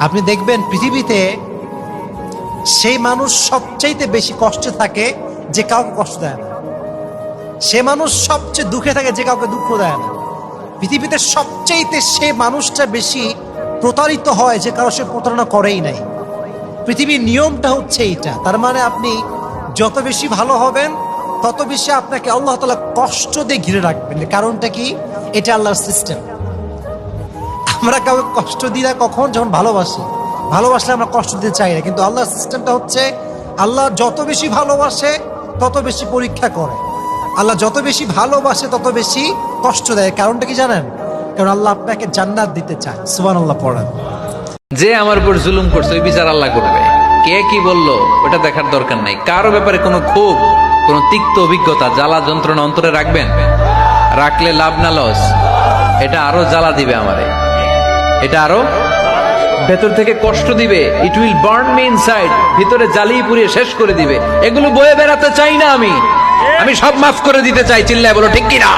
আপনি দেখবেন পৃথিবীতে সেই মানুষ সবচাইতে বেশি কষ্টে থাকে যে কাউকে কষ্ট দেয় না। সে মানুষ সবচেয়ে দুঃখে থাকে যে কাউকে দুঃখ দেয় না। পৃথিবীতে সবচাইতে সে মানুষটা বেশি প্রতারিত হয় যে কারো সে প্রতারণা করেই নাই। পৃথিবীর নিয়মটা হচ্ছে এইটা। তার মানে আপনি যত বেশি ভালো হবেন তত বেশি আপনাকে আল্লাহ তাআলা কষ্ট দিয়ে ঘিরে রাখবেন। কারণটা কি? এটা আল্লাহর সিস্টেম। আমরা কাউকে কষ্ট দিই না কখন? যখন ভালোবাসি। ভালোবাসলে আমরা কষ্ট দিতে চাই না, কিন্তু আল্লাহর সিস্টেমটা হচ্ছে আল্লাহ যত বেশি ভালোবাসে তত বেশি পরীক্ষা করে। আল্লাহ যত বেশি ভালোবাসে তত বেশি কষ্ট দেয়। কারণটা কি জানেন? কারণ আল্লাহ আপনাকে জান্নাত দিতে চায়। সুবহানাল্লাহ পড়েন। যে আমার উপর জুলুম করছে ওই বিচার আল্লাহ করবে। কে কি বললো ওটা দেখার দরকার নাই। কারো ব্যাপারে কোনো ক্ষোভ, কোনো তিক্ত অভিজ্ঞতা, জ্বালা যন্ত্রণা অন্তরে রাখবেন? রাখলে লাভ না লস? এটা আরো জ্বালা দিবে আমারে, এটা আরো ভেতর থেকে কষ্ট দিবে। It will burn me inside, ভিতরে জ্বালিয়ে পুড়িয়ে শেষ করে দিবে। এগুলো বয়ে বেড়াতে চাই না আমি। আমি সব মাফ করে দিতে চাই। চিল্লায় বলো ঠিক কিনা?